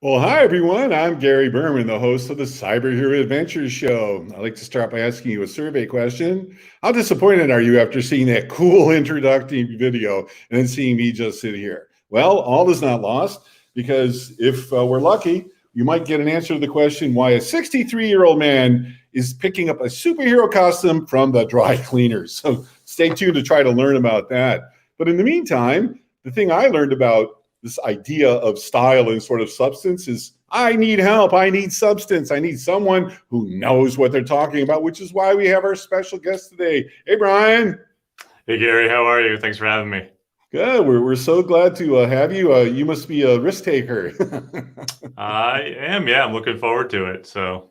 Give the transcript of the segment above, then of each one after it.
Well, hi, everyone. I'm Gary Berman, the host of the Cyber Hero Adventures Show. I'd like to start by asking you a survey question. How disappointed are you after seeing that cool introductory video and then seeing me just sit here? Well, all is not lost, because if we're lucky, you might get an answer to the question why a 63-year-old man is picking up a superhero costume from the dry cleaners. So stay tuned to try to learn about that. But in the meantime, the thing I learned about this idea of style and sort of substance is I need help. I need substance. I need someone who knows what they're talking about, which is why we have our special guest today. Hey, Brian. Hey, Gary. How are you? Thanks for having me. Good. We're so glad to have you. You must be a risk taker. I am. Yeah, I'm looking forward to it. So.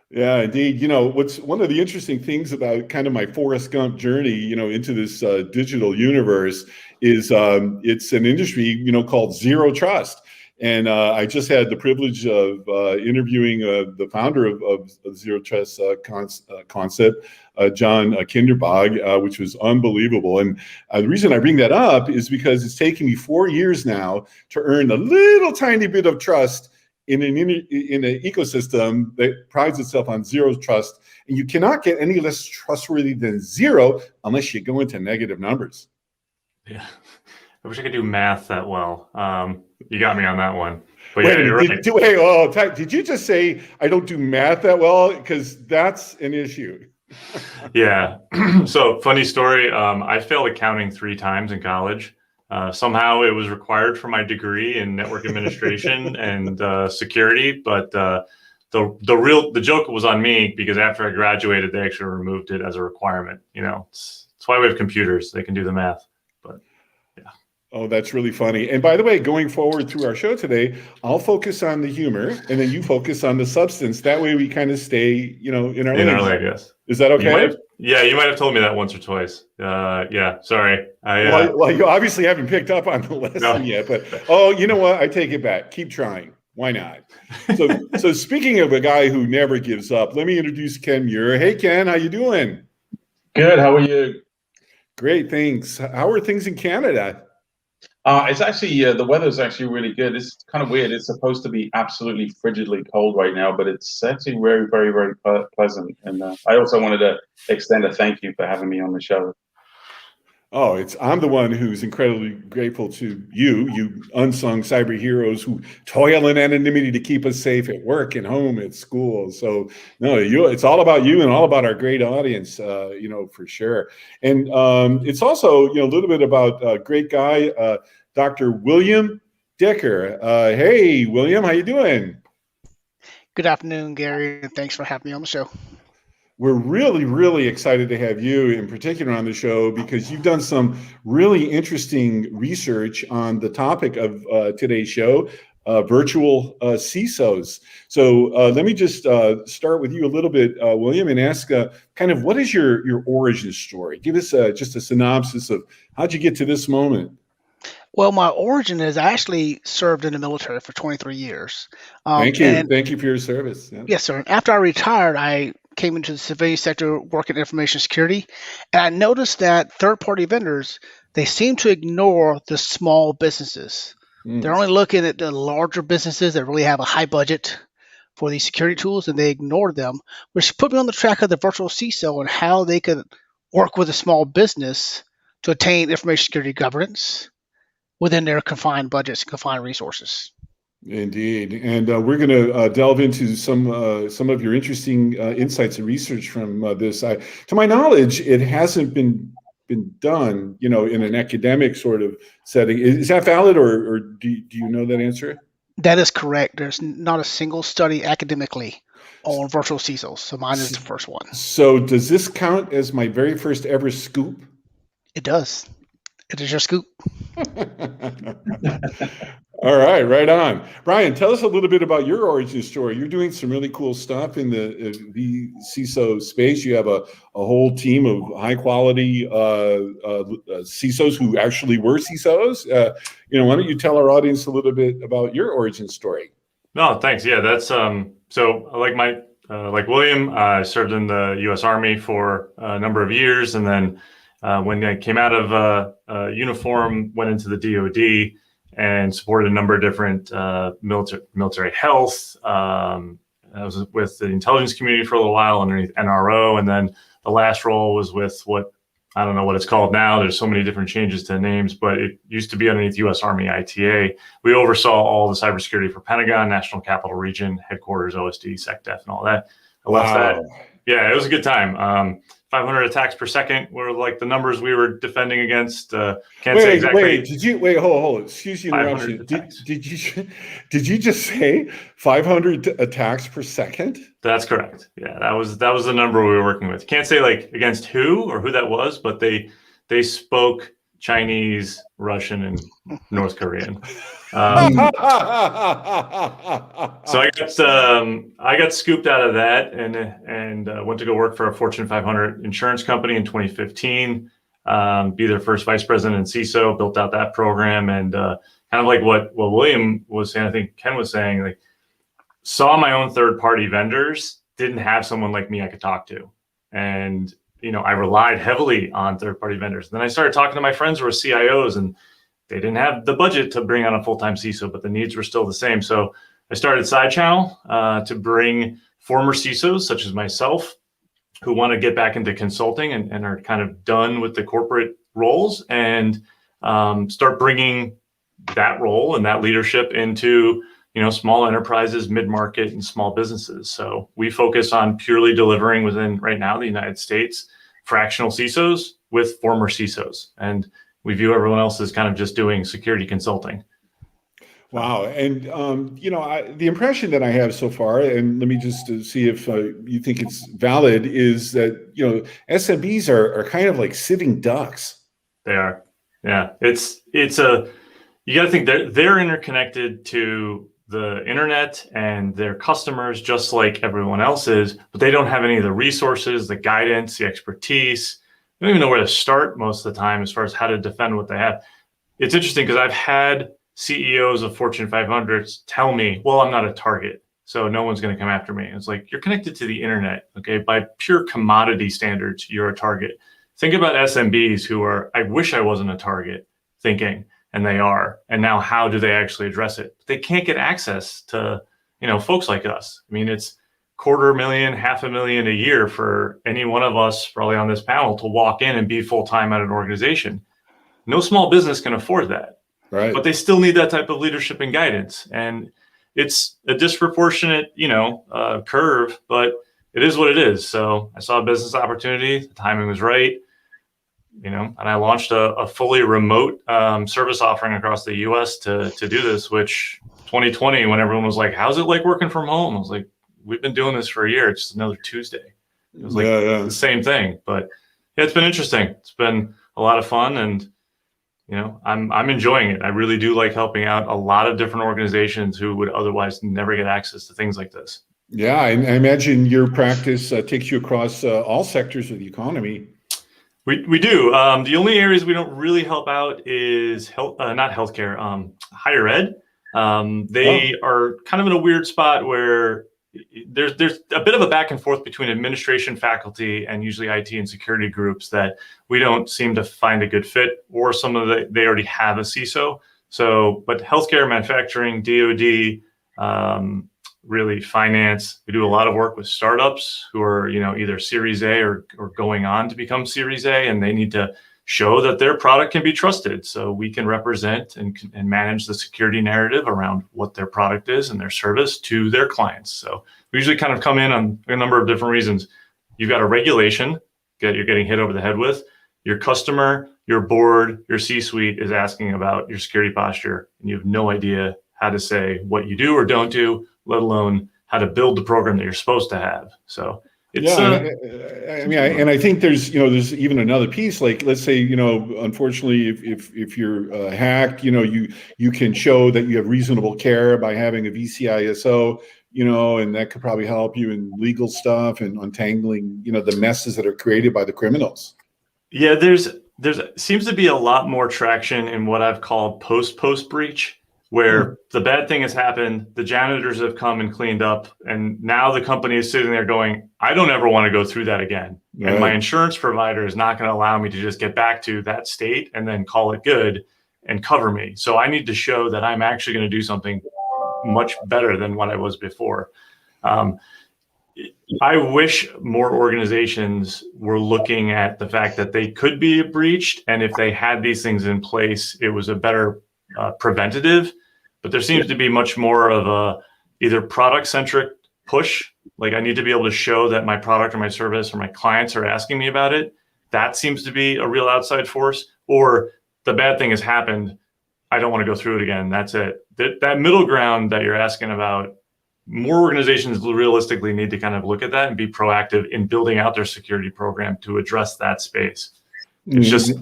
Yeah, indeed. You know, what's one of the interesting things about kind of my Forrest Gump journey, into this digital universe is it's an industry, called zero trust. And I just had the privilege of interviewing the founder of Zero Trust concept, John Kinderbog, which was unbelievable. And the reason I bring that up is because it's taken me 4 years now to earn a little tiny bit of trust in an ecosystem that prides itself on zero trust. And you cannot get any less trustworthy than zero unless you go into negative numbers. Yeah, I wish I could do math that well. You got me on that one. But Wait, yeah, you're right. Did you just say I don't do math that well? Because that's an issue. Yeah. So funny story. I failed accounting 3 times in college. Somehow it was required for my degree in network administration and security, but the joke was on me because after I graduated, they actually removed it as a requirement. It's why we have computers; they can do the math. But yeah. Oh, that's really funny. And by the way, going forward through our show today, I'll focus on the humor, and then you focus on the substance. That way, we kind of stay, in our lane. Yes. Is that okay? You might have told me that once or twice. Yeah, sorry. Well, you obviously haven't picked up on the lesson yet, but you know what? I take it back. Keep trying. Why not? So speaking of a guy who never gives up, let me introduce Ken Muir. Hey, Ken, how you doing? Good. How are you? Great, thanks. How are things in Canada? It's actually the weather's actually really good. It's kind of weird. It's supposed to be absolutely frigidly cold right now, but it's actually very, very, very pleasant. And I also wanted to extend a thank you for having me on the show. Oh, I'm the one who's incredibly grateful to you unsung cyber heroes who toil in anonymity to keep us safe at work and home, at school. So no, it's all about you and all about our great audience, for sure. And it's also, a little bit about a great guy, Dr. William Dicker. Hey, William, how you doing? Good afternoon, Gary, and thanks for having me on the show. We're really, really excited to have you in particular on the show because you've done some really interesting research on the topic of today's show, virtual CISOs. So let me just start with you a little bit, William, and ask kind of what is your origin story? Give us just a synopsis of how'd you get to this moment? Well, my origin is I actually served in the military for 23 years. Thank you. Thank you for your service. Yeah. Yes, sir. After I retired, I came into the civilian sector working in information security, and I noticed that third-party vendors, they seem to ignore the small businesses. They're only looking at the larger businesses that really have a high budget for these security tools, and they ignore them, which put me on the track of the virtual CISO and how they could work with a small business to attain information security governance within their confined budgets and confined resources. Indeed, and we're going to delve into some of your interesting insights and research from this. To my knowledge, it hasn't been done, in an academic sort of setting. Is that valid, or do you know that answer? That is correct. There's not a single study academically on virtual CISOs, so mine is the first one. So does this count as my very first ever scoop? It does. It is your scoop. All right on. Brian, tell us a little bit about your origin story. You're doing some really cool stuff in the vCISO space. You have a whole team of high quality CISOs who actually were CISOs. Why don't you tell our audience a little bit about your origin story? No, thanks. Yeah, that's so like William, I served in the U.S. Army for a number of years, and then when I came out of uniform, went into the DoD. and supported a number of different military health. I was with the intelligence community for a little while underneath NRO, and then the last role was with what, I don't know what it's called now. There's so many different changes to the names, but it used to be underneath U.S. Army ITA. We oversaw all the cybersecurity for Pentagon, National Capital Region, headquarters, OSD, SecDef, and all that. I left that. Yeah, it was a good time. 500 attacks per second were like the numbers we were defending against. Can't say exactly. Hold. Excuse the interruption. Did you just say 500 attacks per second? That's correct. Yeah, that was the number we were working with. Can't say like against who or who that was, but they spoke Chinese, Russian, and North Korean. So I got scooped out of that and went to go work for a Fortune 500 insurance company in 2015. Be their first vice president and CISO, built out that program, and kind of like what William was saying, I think Ken was saying, like saw my own third-party vendors, didn't have someone like me I could talk to, and I relied heavily on third-party vendors. Then I started talking to my friends who were CIOs, and they didn't have the budget to bring on a full-time CISO, but the needs were still the same. So I started SideChannel to bring former CISOs, such as myself, who want to get back into consulting and are kind of done with the corporate roles, and start bringing that role and that leadership into small enterprises, mid-market, and small businesses. So we focus on purely delivering within, right now, the United States, fractional CISOs with former CISOs. And we view everyone else as kind of just doing security consulting. Wow. And, the impression that I have so far, and let me just see if you think it's valid, is that, SMBs are kind of like sitting ducks. They are. Yeah. You got to think they're interconnected to the internet and their customers, just like everyone else is, but they don't have any of the resources, the guidance, the expertise. They don't even know where to start most of the time as far as how to defend what they have. It's interesting because I've had CEOs of Fortune 500s tell me, well, I'm not a target, so no one's going to come after me. It's like, you're connected to the internet, okay? By pure commodity standards, you're a target. Think about SMBs who are, I wish I wasn't a target, thinking, and they are. And now how do they actually address it? They can't get access to, folks like us. I mean, it's $250,000, $500,000 a year for any one of us probably on this panel to walk in and be full-time at an organization. No small business can afford that. Right. But they still need that type of leadership and guidance. And it's a disproportionate, curve, but it is what it is. So I saw a business opportunity. The timing was right. And I launched a fully remote service offering across the U.S. to do this, which 2020, when everyone was like, how's it like working from home? I was like, we've been doing this for a year. It's just another Tuesday. It was like the same thing. But yeah, it's been interesting. It's been a lot of fun, and I'm enjoying it. I really do like helping out a lot of different organizations who would otherwise never get access to things like this. Yeah, I imagine your practice takes you across all sectors of the economy. We do. The only areas we don't really help out is not healthcare, higher ed. They are kind of in a weird spot where there's a bit of a back and forth between administration, faculty, and usually IT and security groups that we don't seem to find a good fit, or they already have a CISO. So, but healthcare, manufacturing, DoD, really finance. We do a lot of work with startups who are, either Series A or going on to become Series A, and they need to show that their product can be trusted. So we can represent and manage the security narrative around what their product is and their service to their clients. So we usually kind of come in on a number of different reasons. You've got a regulation that you're getting hit over the head with. Your customer, your board, your C-suite is asking about your security posture, and you have no idea how to say what you do or don't do, let alone how to build the program that you're supposed to have. So it's, I think there's even another piece. Like, let's say, unfortunately, if you're hacked, you can show that you have reasonable care by having a vCISO, and that could probably help you in legal stuff and untangling, the messes that are created by the criminals. Yeah, there's seems to be a lot more traction in what I've called post breach, where the bad thing has happened, the janitors have come and cleaned up, and now the company is sitting there going, I don't ever want to go through that again. Right. And my insurance provider is not going to allow me to just get back to that state and then call it good. and cover me. So I need to show that I'm actually going to do something much better than what I was before. I wish more organizations were looking at the fact that they could be breached, and if they had these things in place, it was a better preventative. But there seems to be much more of a either product-centric push, like I need to be able to show that my product or my service or my clients are asking me about it. That seems to be a real outside force. Or the bad thing has happened, I don't want to go through it again. That's it. That middle ground that you're asking about, more organizations realistically need to kind of look at that and be proactive in building out their security program to address that space. It's just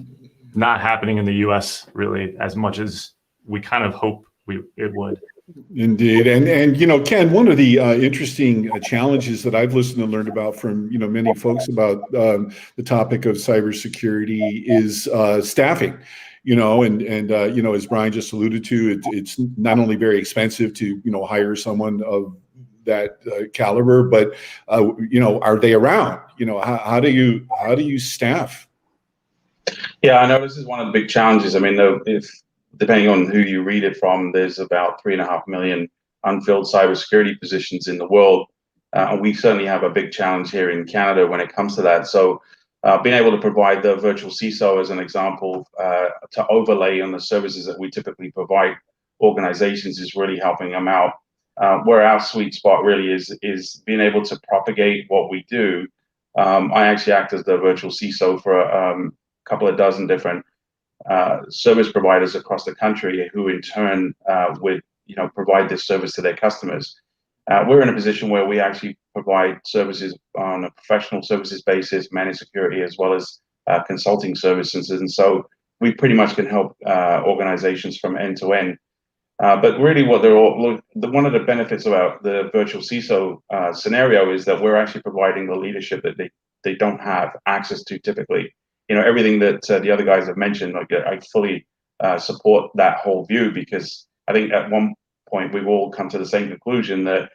not happening in the US really as much as we kind of hope it would. Indeed. And you know, Ken, one of the interesting challenges that I've listened and learned about from, you know, many folks about the topic of cybersecurity is staffing. You know, and you know, as Brian just alluded to, it's not only very expensive to, you know, hire someone of that caliber, but you know, are they around? You know, how do you staff? Yeah, I know this is one of the big challenges. I mean, if depending on who you read it from, there's about 3.5 million unfilled cybersecurity positions in the world, and we certainly have a big challenge here in Canada when it comes to that. So. Being able to provide the virtual CISO as an example to overlay on the services that we typically provide organizations is really helping them out. Where our sweet spot really is being able to propagate what we do. I actually act as the virtual CISO for a couple of dozen different service providers across the country, who in turn would provide this service to their customers. We're in a position where we actually provide services on a professional services basis, managed security, as well as consulting services. And so we pretty much can help organizations from end to end. But really what one of the benefits about the virtual CISO scenario is that we're actually providing the leadership that they don't have access to typically. You know, everything that the other guys have mentioned, like I fully support that whole view, because I think at one point we've all come to the same conclusion that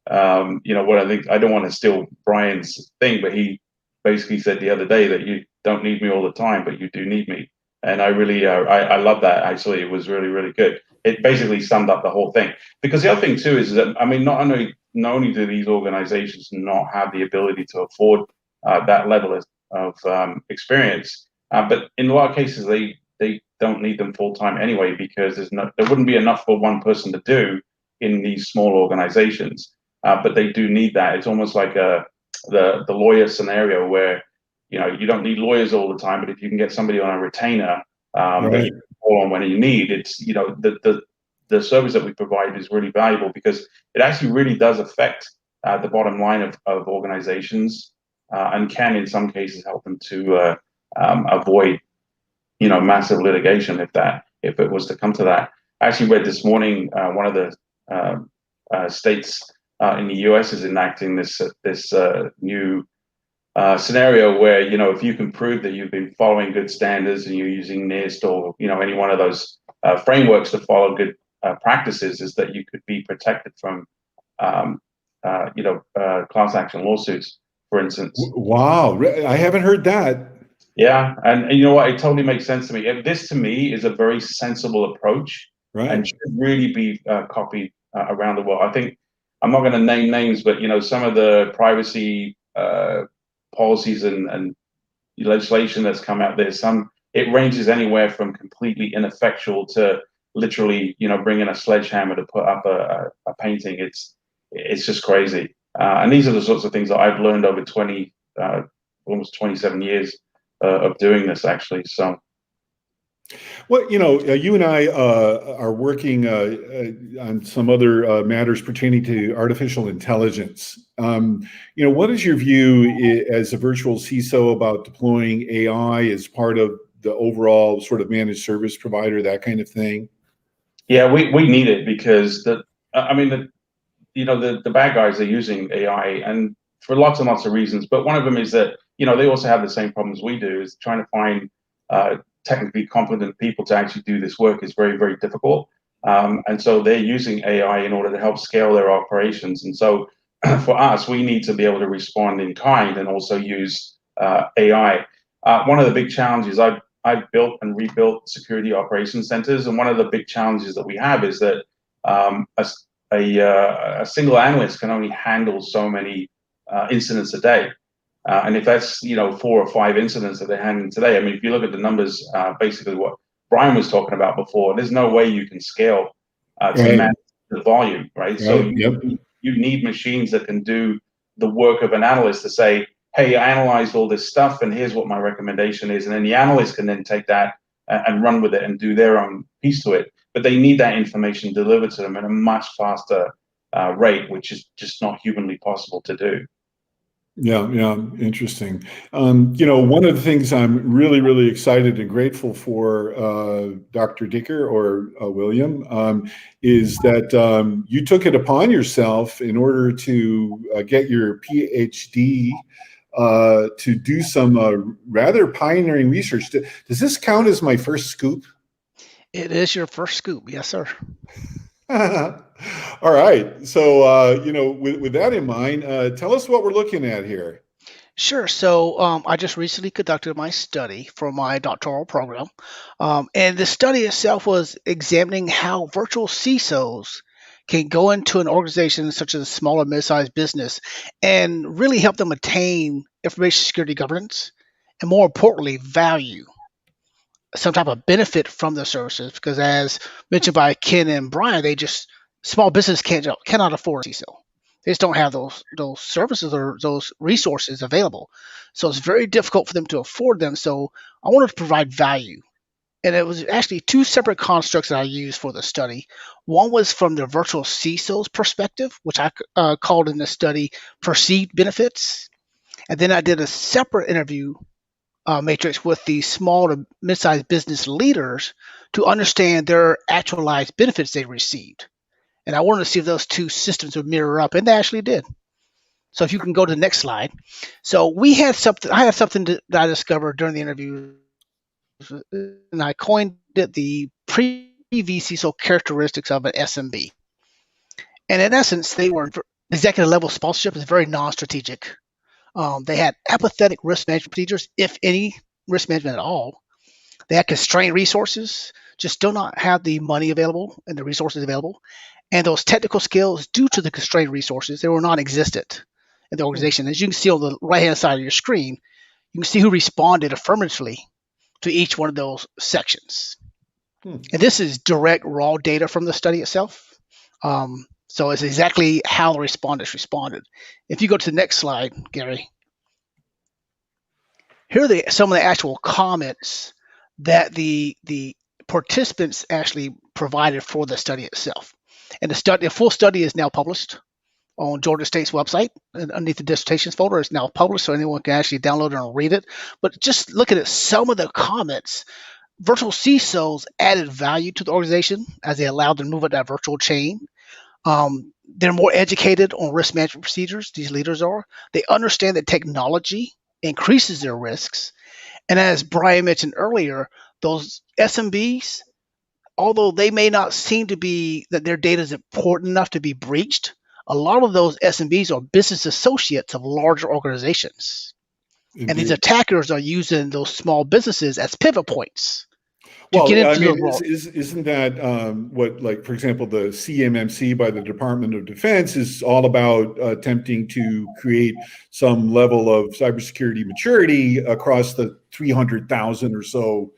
what I think, I don't want to steal Brian's thing, but he basically said the other day that you don't need me all the time, but you do need me. And I really, I love that. Actually, it was really, really good. It basically summed up the whole thing. Because the other thing too is that, I mean, not only do these organizations not have the ability to afford that level of experience, but in a lot of cases they don't need them full time anyway, because there wouldn't be enough for one person to do in these small organizations. But they do need that. It's almost like the lawyer scenario where, you don't need lawyers all the time, but if you can get somebody on a retainer that you can call on when you need, it's, the service that we provide is really valuable, because it actually really does affect the bottom line of organizations, and can in some cases help them to avoid, massive litigation if it was to come to that. I actually read this morning one of the states in the US is enacting this new scenario where, if you can prove that you've been following good standards and you're using NIST or any one of those frameworks to follow good practices, is that you could be protected from class action lawsuits, for instance. Wow, I haven't heard that. Yeah, and you know what? It totally makes sense to me. This, to me, is a very sensible approach, and should really be copied around the world. I think, I'm not going to name names, but some of the privacy policies and legislation that's come out there, it ranges anywhere from completely ineffectual to literally, bringing a sledgehammer to put up a painting. It's just crazy. And these are the sorts of things that I've learned over almost 27 years of doing this, actually. So. Well, you and I are working on some other matters pertaining to artificial intelligence. What is your view as a virtual CISO about deploying AI as part of the overall sort of managed service provider, that kind of thing? Yeah, we need it, because the bad guys are using AI, and for lots and lots of reasons. But one of them is that, they also have the same problems we do, is trying to find technically competent people to actually do this work is very, very difficult. And so they're using AI in order to help scale their operations. And so for us, we need to be able to respond in kind and also use AI. One of the big challenges, I've I've built and rebuilt security operations centers, and one of the big challenges that we have is that a single analyst can only handle so many incidents a day. And if that's 4 or 5 incidents that they're handling today, I mean, if you look at the numbers, basically what Brian was talking about before, there's no way you can scale to manage the volume, right? So you need machines that can do the work of an analyst to say, hey, I analyzed all this stuff, and here's what my recommendation is, and then the analyst can then take that and run with it and do their own piece to it. But they need that information delivered to them at a much faster rate, which is just not humanly possible to do. Yeah, interesting. One of the things I'm really, really excited and grateful for, Dr. Dicker or William, is that you took it upon yourself in order to get your PhD to do some rather pioneering research. Does this count as my first scoop? It is your first scoop, yes, sir. All right. So, with that in mind, tell us what we're looking at here. Sure. So I just recently conducted my study for my doctoral program. And the study itself was examining how virtual CISOs can go into an organization such as a small or mid-sized business and really help them attain information security governance and, more importantly, value, some type of benefit from the services. Because as mentioned by Ken and Brian, small business cannot afford a CISO. They just don't have those services or those resources available. So it's very difficult for them to afford them. So I wanted to provide value. And it was actually 2 separate constructs that I used for the study. One was from the virtual CISO's perspective, which I called in the study perceived benefits. And then I did a separate interview matrix with the small to mid-sized business leaders to understand their actualized benefits they received. And I wanted to see if those 2 systems would mirror up, and they actually did. So if you can go to the next slide. So I had something that I discovered during the interview, and I coined it the pre-vCISO characteristics of an SMB. And in essence, they were executive level sponsorship is very non-strategic. They had apathetic risk management procedures, if any risk management at all. They had constrained resources, just do not have the money available and the resources available. And those technical skills, due to the constrained resources, they were non-existent in the organization. As you can see on the right-hand side of your screen, you can see who responded affirmatively to each one of those sections. And this is direct raw data from the study itself. So it's exactly how the respondents responded. If you go to the next slide, Gary, here are some of the actual comments that the participants actually provided for the study itself. And the full study is now published on Georgia State's website, and underneath the dissertations folder. It's now published, so anyone can actually download it and read it. But just looking at some of the comments, virtual CISOs added value to the organization as they allowed them to move up that virtual chain. They're more educated on risk management procedures. These leaders are. They understand that technology increases their risks. And as Brian mentioned earlier, those SMBs, although they may not seem to be that their data is important enough to be breached, a lot of those SMBs are business associates of larger organizations. Indeed. And these attackers are using those small businesses as pivot points. Isn't that what, like, for example, the CMMC by the Department of Defense is all about attempting to create some level of cybersecurity maturity across the 300,000 or so,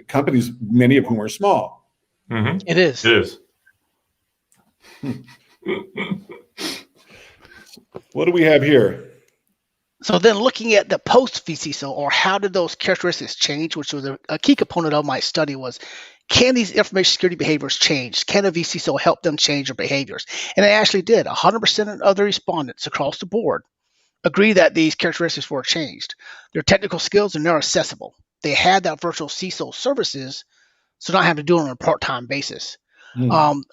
companies, many of whom are small. Mm-hmm. It is. It is. What do we have here? So then looking at the post-vCISO, or how did those characteristics change, which was a key component of my study, was can these information security behaviors change? Can a vCISO help them change their behaviors? And they actually did. 100% of the respondents across the board agree that these characteristics were changed. Their technical skills are now accessible. They had that virtual CISO services, so not having to do it on a part-time basis.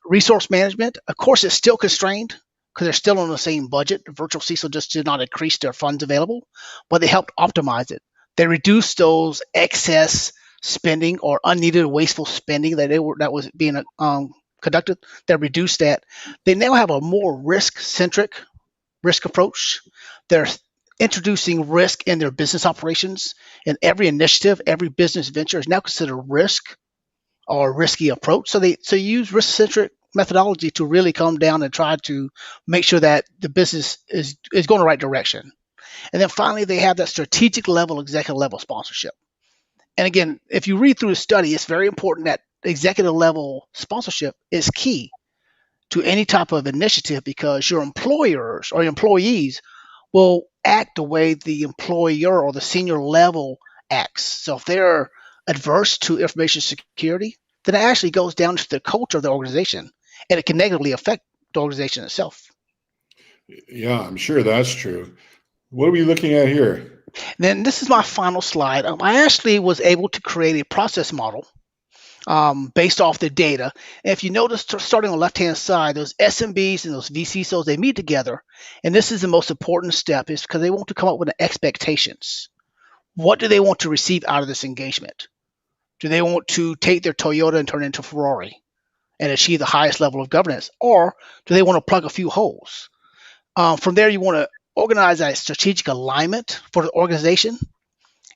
Resource management, of course, it's still constrained because they're still on the same budget. The virtual CISO just did not increase their funds available, but they helped optimize it. They reduced those excess spending or unneeded wasteful spending that was being conducted. They reduced that. They now have a more risk-centric risk approach. They're introducing risk in their business operations. And every initiative, every business venture is now considered risk or risky approach. So they use risk-centric methodology to really come down and try to make sure that the business is going the right direction. And then finally, they have that strategic level, executive level sponsorship. And again, if you read through the study, it's very important that executive level sponsorship is key to any type of initiative, because your employers or your employees will act the way the employer or the senior level acts. So if they're adverse to information security, then it actually goes down to the culture of the organization, and it can negatively affect the organization itself. Yeah, I'm sure that's true. What are we looking at here? And then this is my final slide. I actually was able to create a process model based off the data. And if you notice, starting on the left-hand side, those SMBs and those vCISOs, they meet together. And this is the most important step, is because they want to come up with expectations. What do they want to receive out of this engagement? Do they want to take their Toyota and turn it into a Ferrari and achieve the highest level of governance? Or do they want to plug a few holes? From there, you want to organize a strategic alignment for the organization,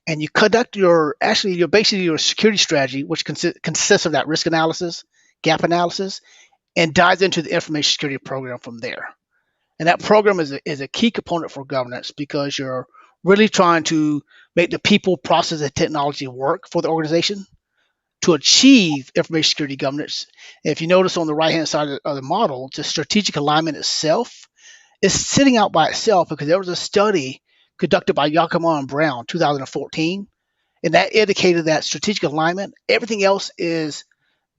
and you conduct your security strategy, which consists of that risk analysis, gap analysis, and dives into the information security program from there. And that program is a key component for governance, because you're really trying to make the people, process, and technology work for the organization to achieve information security governance. And if you notice on the right-hand side of the model, the strategic alignment itself is sitting out by itself, because there was a study conducted by Yakima and Brown, 2014, and that indicated that strategic alignment, everything else is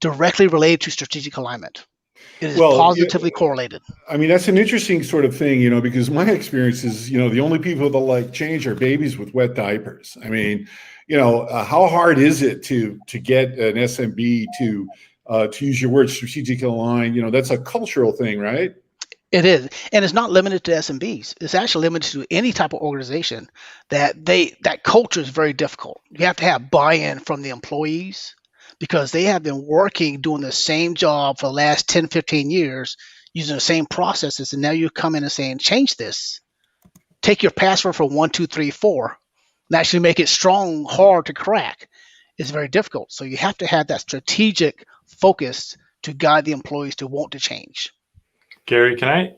directly related to strategic alignment. It is positively correlated. I mean, that's an interesting sort of thing, because my experience is, the only people that like change are babies with wet diapers. I mean, how hard is it to get an SMB to use your word, strategic align? That's a cultural thing, right? It is, and it's not limited to SMBs. It's actually limited to any type of organization that culture is very difficult. You have to have buy-in from the employees, because they have been working, doing the same job for the last 10, 15 years, using the same processes, and now you come in and saying, change this. Take your password from 1, 2, 3, 4, and actually make it strong, hard to crack. It's very difficult. So you have to have that strategic focus to guide the employees to want to change. Gary, can I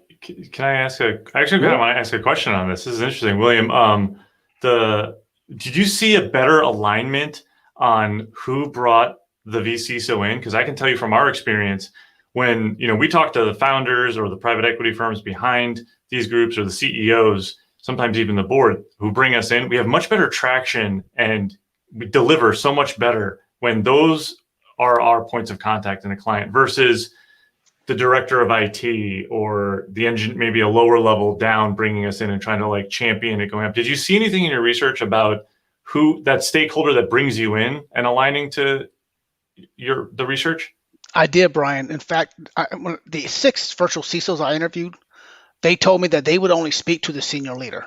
ask I actually kind of want to ask a question on this. This is interesting, William. Did you see a better alignment on who brought the vCISO in? Because I can tell you from our experience, when we talk to the founders or the private equity firms behind these groups, or the CEOs, sometimes even the board who bring us in, we have much better traction, and we deliver so much better when those are our points of contact in a client, versus the director of IT or the engine, maybe a lower level down, bringing us in and trying to champion it going up. Did you see anything in your research about who that stakeholder that brings you in and aligning to the research? I did, Brian. In fact, the 6 virtual CISOs I interviewed, they told me that they would only speak to the senior leader,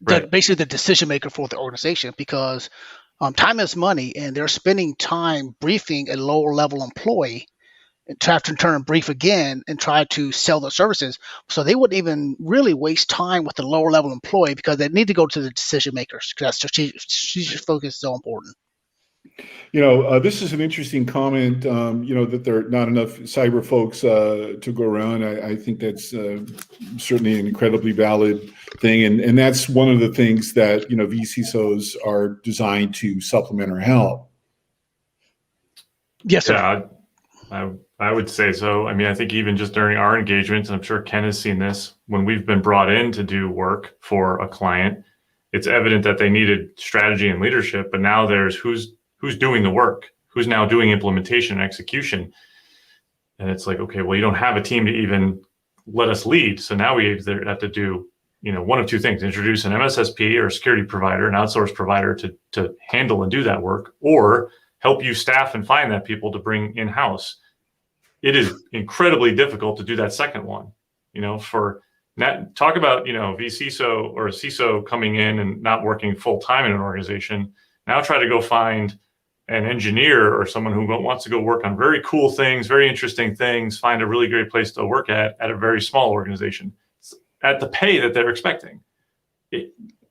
basically the decision maker for the organization, because time is money, and they're spending time briefing a lower level employee to have to turn and brief again and try to sell the services. So they wouldn't even really waste time with the lower level employee, because they need to go to the decision makers, because that strategic focus is so important. This is an interesting comment, that there are not enough cyber folks to go around. I think that's certainly an incredibly valid thing. And that's one of the things that, vCISOs are designed to supplement or help. Yes, sir. Yeah, I would say so. I mean, I think even just during our engagements, and I'm sure Ken has seen this, when we've been brought in to do work for a client, it's evident that they needed strategy and leadership, but now there's who's doing the work, who's now doing implementation and execution. And it's like, okay, well, you don't have a team to even let us lead. So now we either have to do, one of two things: introduce an MSSP or a security provider, an outsourced provider to handle and do that work, or help you staff and find that people to bring in-house. It is incredibly difficult to do that second one, talk about, vCISO or a CISO coming in and not working full time in an organization. Now try to go find an engineer or someone who wants to go work on very cool things, very interesting things, find a really great place to work at a very small organization at the pay that they're expecting.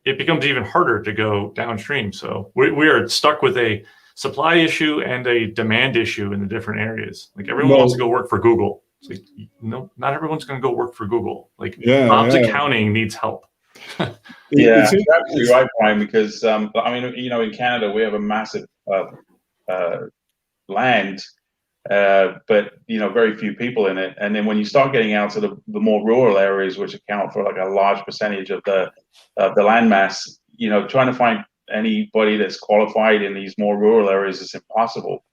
it becomes even harder to go downstream. So we are stuck with a supply issue and a demand issue in the different areas. Like everyone wants to go work for Google. It's like, no, not everyone's going to go work for Google. Like Bob's accounting needs help. Yeah, you're absolutely right, Brian, because I mean, you know, in Canada, we have a massive land, but, you know, very few people in it. And then when you start getting out to the more rural areas, which account for like a large percentage of the land mass, you know, trying to find anybody that's qualified in these more rural areas is impossible.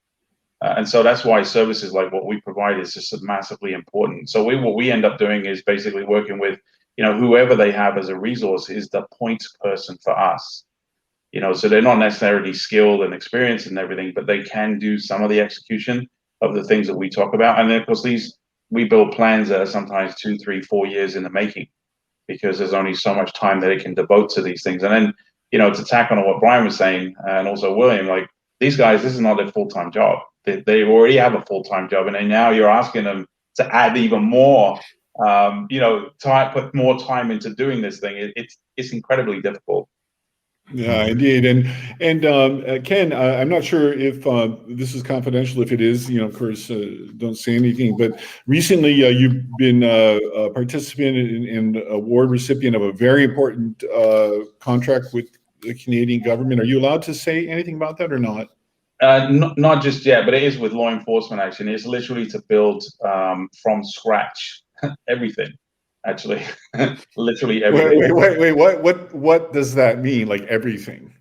And so that's why services like what we provide is just massively important. So what we end up doing is basically working with, you know, whoever they have as a resource is the point person for us. You know, so they're not necessarily skilled and experienced and everything, but they can do some of the execution of the things that we talk about. And then of course we build plans that are sometimes 2, 3, 4 years in the making, because there's only so much time that it can devote to these things. And then, you know, to tack on what Brian was saying, and also William, like these guys, this is not their full-time job. They already have a full-time job, and then now you're asking them to add even more, you know, put more time into doing this thing. It's incredibly difficult. Yeah, indeed. And Ken, I'm not sure if this is confidential. If it is, you know, of course, don't say anything. But recently, you've been a participant and award recipient of a very important contract with the Canadian government. Are you allowed to say anything about that or not? Not just yet, but it is with law enforcement action. It's literally to build from scratch everything. Actually, literally everything. Wait. What does that mean? Like everything?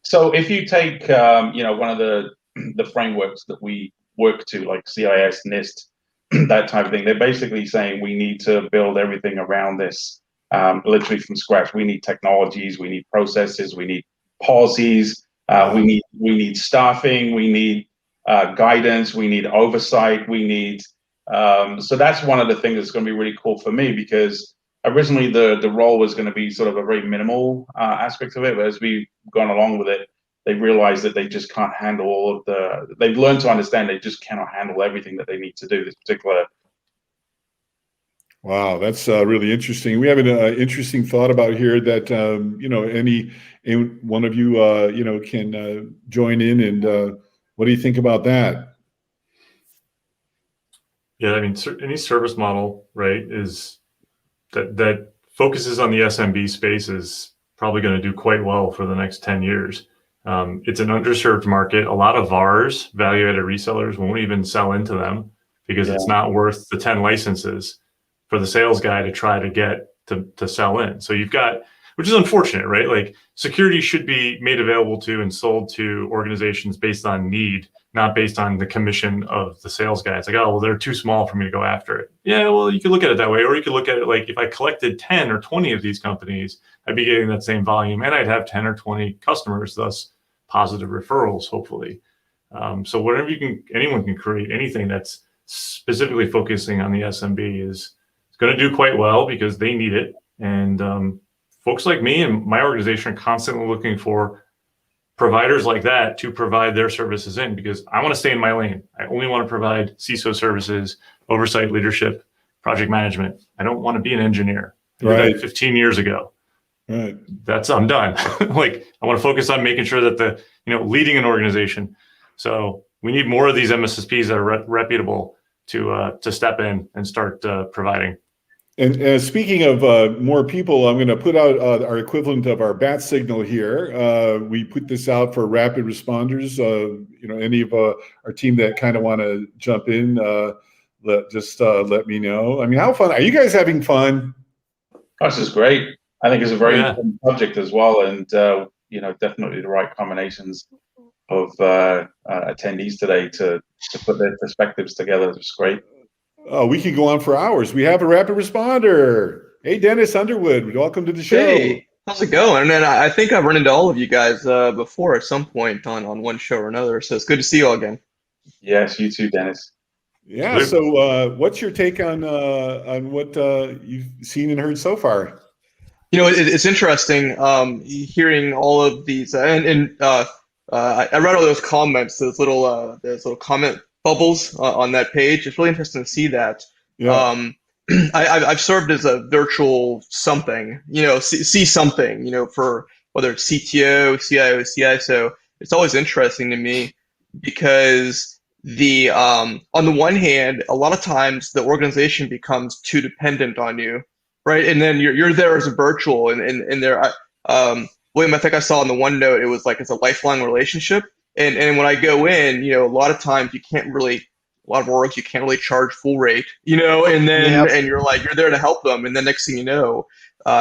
So if you take, you know, one of the frameworks that we work to, like CIS, NIST, that type of thing, they're basically saying we need to build everything around this, literally from scratch. We need technologies, we need processes, we need policies, we need staffing, we need guidance, we need oversight, we need. So that's one of the things that's going to be really cool for me, because originally the role was going to be sort of a very minimal aspect of it, but as we've gone along with it, they realized that they just can't handle all of they've learned to understand they just cannot handle everything that they need to do this particular. Wow, that's really interesting. We have an interesting thought about here that, you know, any one of you, you know, can join in. And what do you think about that? Yeah, I mean, any service model, right, is that focuses on the SMB space is probably going to do quite well for the next 10 years. It's an underserved market. A lot of VARs, value-added resellers, won't even sell into them because it's not worth the 10 licenses for the sales guy to try to get to sell in. So you've got, which is unfortunate, right? Like security should be made available to and sold to organizations based on need, not based on the commission of the sales guy. It's like, oh, well, they're too small for me to go after it. Yeah, well, you could look at it that way, or you could look at it like if I collected 10 or 20 of these companies, I'd be getting that same volume and I'd have 10 or 20 customers, thus positive referrals, hopefully. So whatever anyone can create anything that's specifically focusing on the SMB is going to do quite well because they need it. And folks like me and my organization are constantly looking for providers like that to provide their services in, because I want to stay in my lane. I only want to provide CISO services, oversight, leadership, project management. I don't want to be an engineer. I did that 15 years ago. Right. I'm done. Like I want to focus on making sure that leading an organization. So we need more of these MSSPs that are reputable to step in and start providing. And speaking of more people, I'm going to put out our equivalent of our bat signal here. We put this out for rapid responders. Any of our team that kind of want to jump in, let me know. I mean, how fun? Are you guys having fun? This is great. I think it's a very important subject as well. And, definitely the right combinations of attendees today to put their perspectives together. It's great. Oh, we can go on for hours. We have a rapid responder. Hey, Dennis Underwood, welcome to the show. Hey, how's it going? And I think I've run into all of you guys before at some point on one show or another. So it's good to see you all again. Yes, you too, Dennis. Yeah. So, what's your take on what you've seen and heard so far? It's interesting hearing all of these, I read all those comments, those little comment bubbles on that page. It's really interesting to see that. Yeah. I've served as a virtual something, see something, for whether it's CTO, CIO, CISO, it's always interesting to me because the on the one hand, a lot of times the organization becomes too dependent on you, right? And then you're there as a virtual, and there, William, I think I saw in the OneNote it was like it's a lifelong relationship, and when I go in, a lot of times you can't really. A lot of orgs you can't really charge full rate, and then and you're there to help them, and then next thing you know,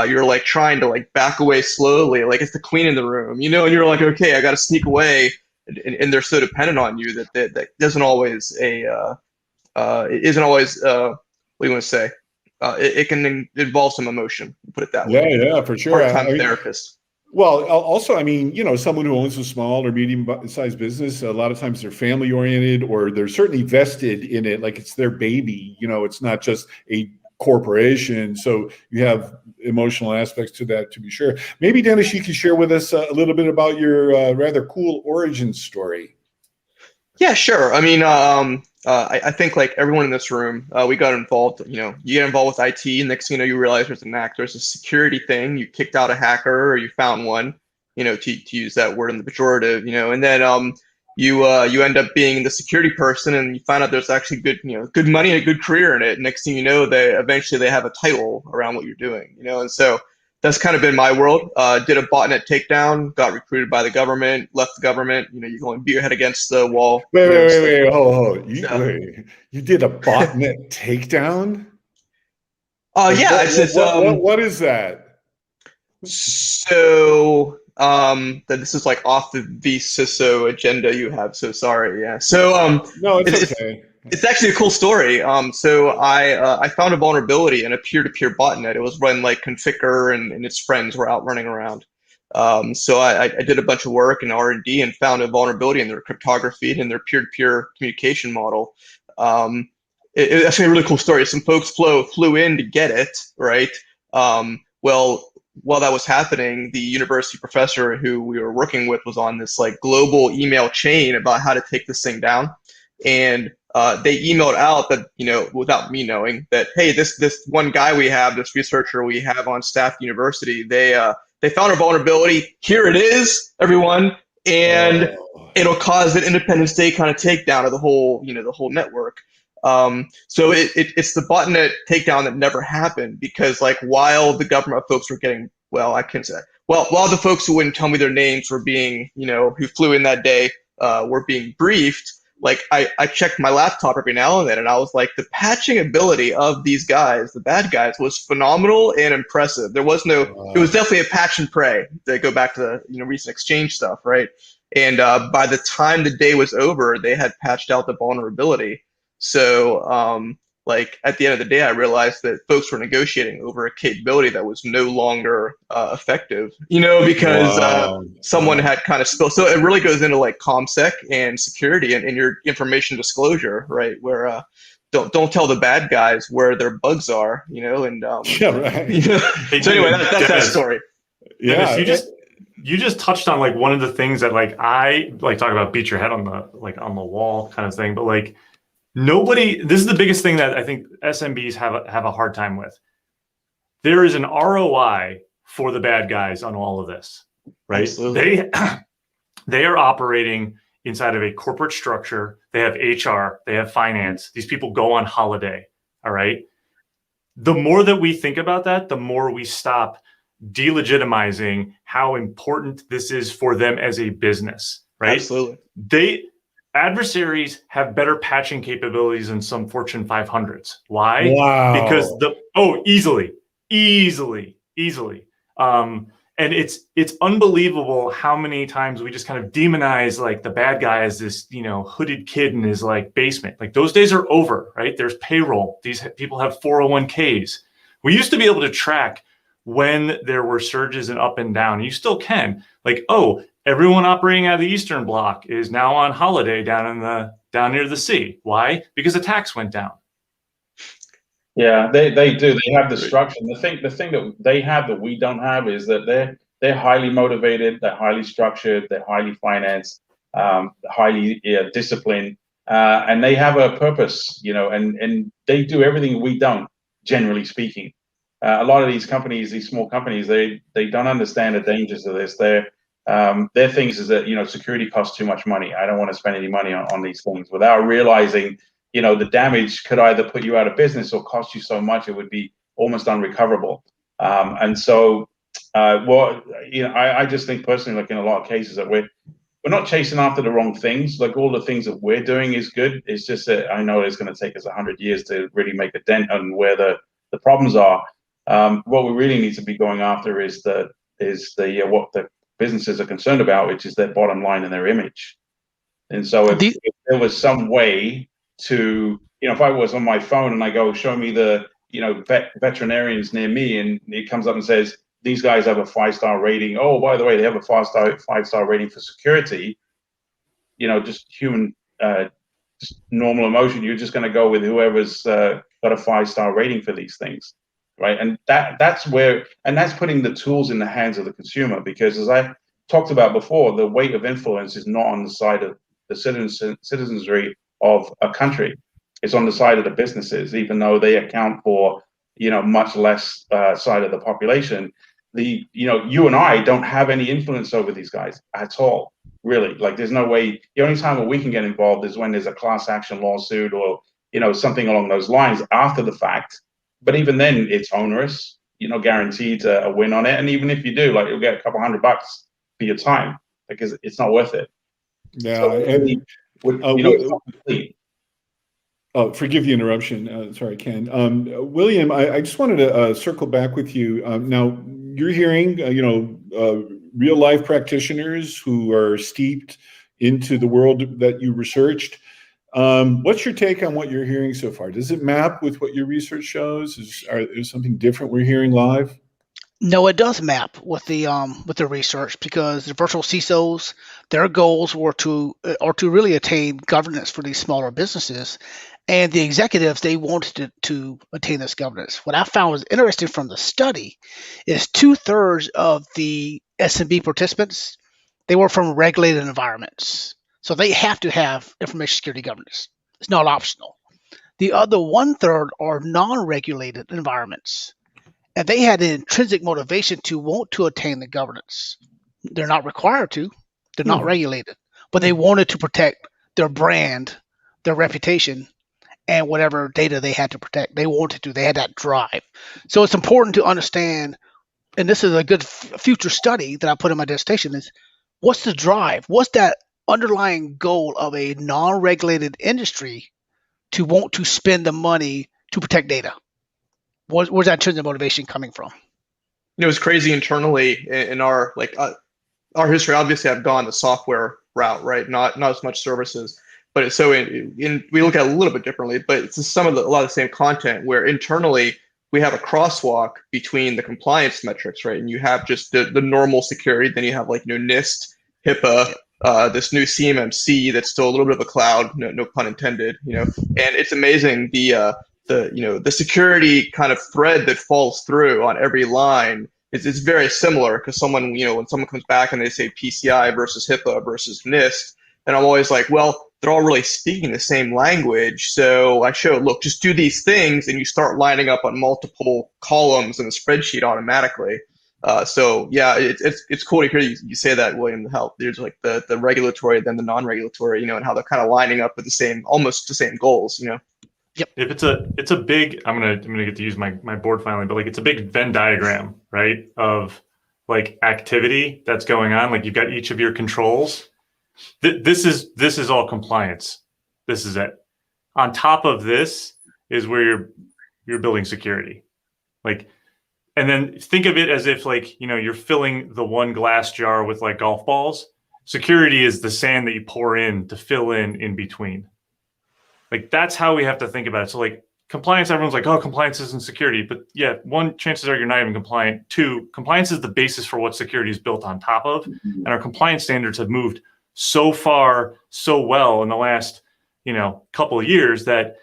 you're like trying to like back away slowly, like it's the queen in the room, and you're like, okay, I got to sneak away, and they're so dependent on you that doesn't always it isn't always what do you want to say? It can involve some emotion, put it that way. Yeah, for sure. Part-time therapist. Well, also, someone who owns a small or medium-sized business, a lot of times they're family-oriented or they're certainly vested in it, like it's their baby. It's not just a corporation. So you have emotional aspects to that, to be sure. Maybe, Dennis, you can share with us a little bit about your rather cool origin story. Yeah, sure. I think like everyone in this room, we got involved. You get involved with IT, and next thing you know, you realize there's a security thing. You kicked out a hacker, or you found one. To use that word in the pejorative. And then you end up being the security person, and you find out there's actually good money and a good career in it. Next thing you know, they eventually have a title around what you're doing. And so that's kind of been my world. Did a botnet takedown, got recruited by the government, left the government. You can only beat your head against the wall. Wait, hold. You did a botnet takedown? Yeah. What is that? So that this is like off the vCISO agenda you have. So sorry. Yeah. So no, it's okay. It's actually a cool story. So I found a vulnerability in a peer-to-peer botnet. It was run like Conficker and its friends were out running around. So I did a bunch of work in R&D and found a vulnerability in their cryptography and in their peer-to-peer communication model. It's actually a really cool story. Some folks flew in to get it, right? Well, while that was happening, the university professor who we were working with was on this like global email chain about how to take this thing down. And they emailed out that, without me knowing that, hey, this one guy we have, this researcher we have on staff at the university, they found a vulnerability. Here it is, everyone, and it'll cause an Independence Day kind of takedown of the whole, the whole network. So it's the botnet takedown that never happened because, like, while the government folks were getting, while the folks who wouldn't tell me their names were being, who flew in that day, were being briefed. Like I checked my laptop every now and then, and I was like, the patching ability of these guys, the bad guys, was phenomenal and impressive. There was no, it was definitely a patch and pray to go back to the recent Exchange stuff, right? And by the time the day was over, they had patched out the vulnerability. So like at the end of the day, I realized that folks were negotiating over a capability that was no longer effective, because someone had kind of spilled. So it really goes into like ComSec and security and your information disclosure, right? Where don't tell the bad guys where their bugs are, and yeah, right. So anyway, that's that story. Yeah, Dennis, you just touched on like one of the things that like I like talk about beat your head on the wall kind of thing, but like. This is the biggest thing that I think SMBs have a hard time with. There is an ROI for the bad guys on all of this, right? Absolutely. They are operating inside of a corporate structure. They have HR, they have finance. These people go on holiday, all right? The more that we think about that, the more we stop delegitimizing how important this is for them as a business, right? Absolutely. Adversaries have better patching capabilities than some Fortune 500s. Why? Wow. Because easily. And it's unbelievable how many times we just kind of demonize like the bad guy as this, hooded kid in his like basement. Like those days are over, right? There's payroll. These people have 401ks. We used to be able to track when there were surges and up and down. You still can. Like, everyone operating out of the Eastern Bloc is now on holiday down near the sea. Why? Because the tax went down. Yeah, they do. They have the structure. The thing that they have that we don't have is that they're highly motivated, they're highly structured, they're highly financed, highly disciplined, and they have a purpose, and they do everything we don't, generally speaking. a lot of these companies, these small companies, they don't understand the dangers of this. Their things is that, security costs too much money. I don't want to spend any money on these things, without realizing, the damage could either put you out of business or cost you so much it would be almost unrecoverable. And so, I just think personally, like in a lot of cases, that we're not chasing after the wrong things. Like, all the things that we're doing is good. It's just that I know it's going to take us 100 years to really make a dent on where the problems are. What we really need to be going after is what the businesses are concerned about, which is their bottom line and their image. And so if there was some way to, if I was on my phone and I go, show me the, veterinarians near me, and it comes up and says, these guys have a 5-star rating. Oh, by the way, they have a 5-star rating for security. Just human, just normal emotion. You're just going to go with whoever's got a 5-star rating for these things, right? And that's putting the tools in the hands of the consumer, because as I talked about before, the weight of influence is not on the side of the citizenry of a country. It's on the side of the businesses, even though they account for, much less side of the population. You and I don't have any influence over these guys at all, really. Like, there's no way. The only time where we can get involved is when there's a class action lawsuit or, something along those lines after the fact. But even then, it's onerous. You're not guaranteed a win on it. And even if you do, like, you'll get a couple $100 for your time, because it's not worth it. Yeah. So, And it's not complete. Forgive the interruption. Sorry, Ken. William, I just wanted to circle back with you. Now, you're hearing, real life practitioners who are steeped into the world that you researched. What's your take on what you're hearing so far? Does it map with what your research shows? Is something different we're hearing live? No, it does map with the research, because the virtual CISOs, their goals were to really attain governance for these smaller businesses, and the executives, they wanted to attain this governance. What I found was interesting from the study is 2/3 of the SMB participants, they were from regulated environments, so they have to have information security governance. It's not optional. The other 1/3 are non-regulated environments, and they had an intrinsic motivation to want to attain the governance. They're not required to, they're not regulated, but they wanted to protect their brand, their reputation, and whatever data they had to protect. They wanted to, they had that drive. So it's important to understand, and this is a good future study that I put in my dissertation, is what's the drive? What's that underlying goal of a non-regulated industry to want to spend the money to protect data? Where's that intrinsic motivation coming from? It's crazy internally in our history. Obviously, I've gone the software route, right? Not as much services, but it's so we look at it a little bit differently. But it's a lot of the same content, where internally we have a crosswalk between the compliance metrics, right? And you have just the normal security, then you have NIST, HIPAA, this new CMMC that's still a little bit of a cloud, no pun intended, and it's amazing the security kind of thread that falls through on every line is very similar, because when someone comes back and they say PCI versus HIPAA versus NIST, and I'm always like, well, they're all really speaking the same language. So I show, look, just do these things, and you start lining up on multiple columns in the spreadsheet automatically. So yeah, it's cool to hear you say that, William. How there's like the regulatory, then the non-regulatory, and how they're kind of lining up with almost the same goals. Yep. If it's a big, I'm gonna get to use my board finally, but it's a big Venn diagram, right, of activity that's going on. Like, you've got each of your controls. This is all compliance. This is it. On top of this is where you're building security. And then think of it as if you're filling the one glass jar with golf balls. Security is the sand that you pour in to fill in between. That's how we have to think about it. So compliance, everyone's like, oh, compliance isn't security. But yeah, one, chances are you're not even compliant. Two, compliance is the basis for what security is built on top of. And our compliance standards have moved so far, so well in the last, couple of years, that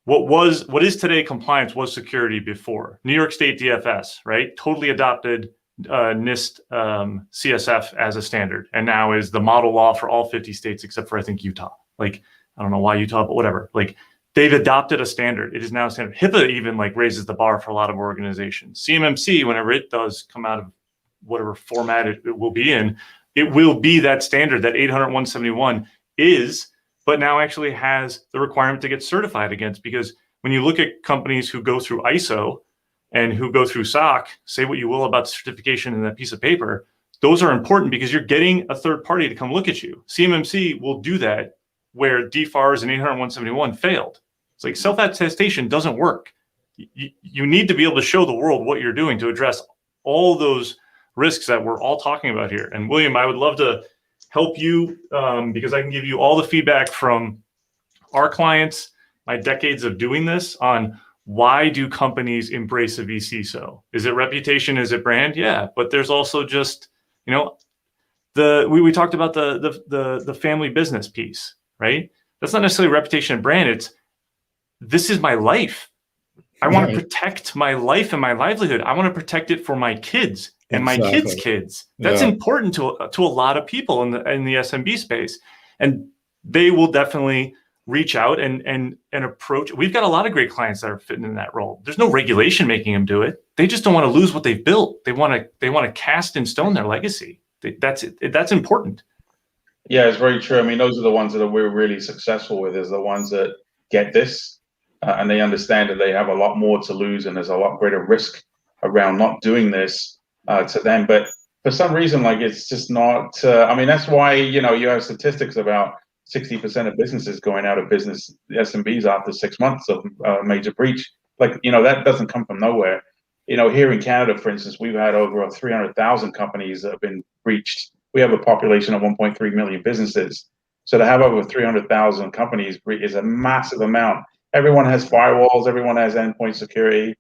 what is today compliance was security before. New York State DFS, right? Totally adopted NIST CSF as a standard, and now is the model law for all 50 states except for, I think, Utah. I don't know why Utah, but whatever. they've adopted a standard. It is now a standard. HIPAA even like raises the bar for a lot of organizations. CMMC, whenever it does come out of whatever format it will be in, it will be that standard that 800-171 is, but now actually has the requirement to get certified against. Because when you look at companies who go through ISO and who go through SOC, say what you will about the certification in that piece of paper, those are important because you're getting a third party to come look at you. CMMC will do that where DFARS and 800-171 failed. It's like self-attestation doesn't work. You need to be able to show the world what you're doing to address all those risks that we're all talking about here. And William, I would love to help you because I can give you all the feedback from our clients, my decades of doing this on why do companies embrace a vCISO? Is it reputation? Is it brand? Yeah, but there's also just, you know, we talked about the family business piece, right? That's not necessarily reputation and brand. It's this is my life. I want to protect my life and my livelihood. I want to protect it for my kids and my kids' kids. That's important to a lot of people in the SMB space, and they will definitely reach out and approach. We've got a lot of great clients that are fitting in that role. There's no regulation making them do it. They just don't want to lose what they've built. They want to cast in stone their legacy. That's important. Yeah, it's very true. I mean, those are the ones that we're really successful with, is the ones that get this and they understand that they have a lot more to lose and there's a lot greater risk around not doing this to them. But for some reason, like, it's just not, I mean, that's why, you know, you have statistics about 60% of businesses going out of business, the SMBs, after 6 months of major breach. Like, you know, that doesn't come from nowhere. You know, here in Canada, for instance, we've had over 300,000 companies that have been breached. We have a population of 1.3 million businesses. So to have over 300,000 companies is a massive amount. Everyone has firewalls, everyone has endpoint security,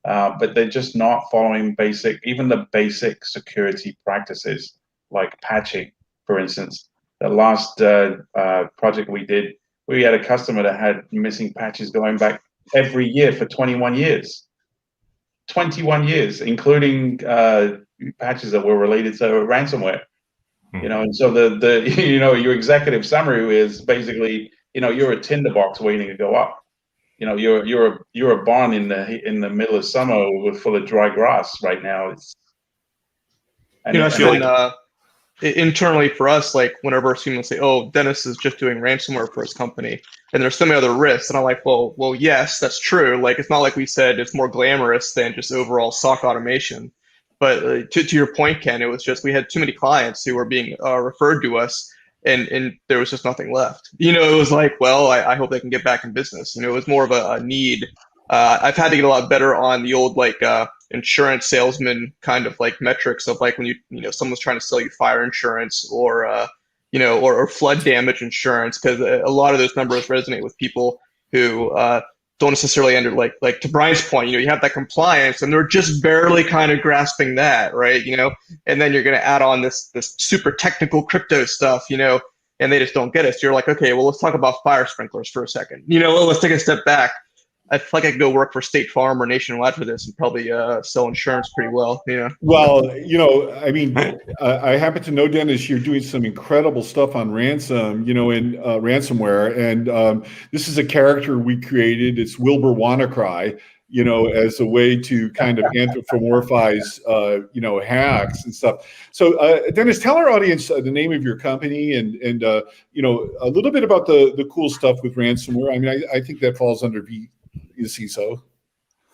but they're just not following even the basic security practices, like patching, for instance. The last project we did, we had a customer that had missing patches going back every year for 21 years. 21 years, including patches that were related to ransomware. You know, and so the you know, your executive summary is basically, you know, you're a tinderbox waiting to go up. You know, you're a barn in the middle of summer full of dry grass right now. It's, and, you know, I feel like internally for us, like whenever someone say, "Oh, Dennis is just doing ransomware for his company," and there's so many other risks, and I'm like, well, yes, that's true. Like, it's not like we said it's more glamorous than just overall SOC automation. But to your point, Ken, it was just we had too many clients who were being referred to us, and there was just nothing left. You know, it was like, well, I hope they can get back in business. You know, it was more of a need. I've had to get a lot better on the old like insurance salesman kind of like metrics of like when you know someone's trying to sell you fire insurance or you know or flood damage insurance, because a lot of those numbers resonate with people who don't necessarily under like to Brian's point, you know, you have that compliance and they're just barely kind of grasping that, right? You know, and then you're going to add on this super technical crypto stuff, you know, and they just don't get it. So you're like, okay, well, let's talk about fire sprinklers for a second. You know, let's take a step back. I feel like I could go work for State Farm or Nationwide for this and probably sell insurance pretty well, you know? Well, you know, I mean, I happen to know, Dennis, you're doing some incredible stuff on ransom, you know, in ransomware. And this is a character we created. It's Wilbur WannaCry, you know, as a way to kind of anthropomorphize, you know, hacks and stuff. So, Dennis, tell our audience the name of your company and you know, a little bit about the cool stuff with ransomware. I mean, I think that falls under vCISO.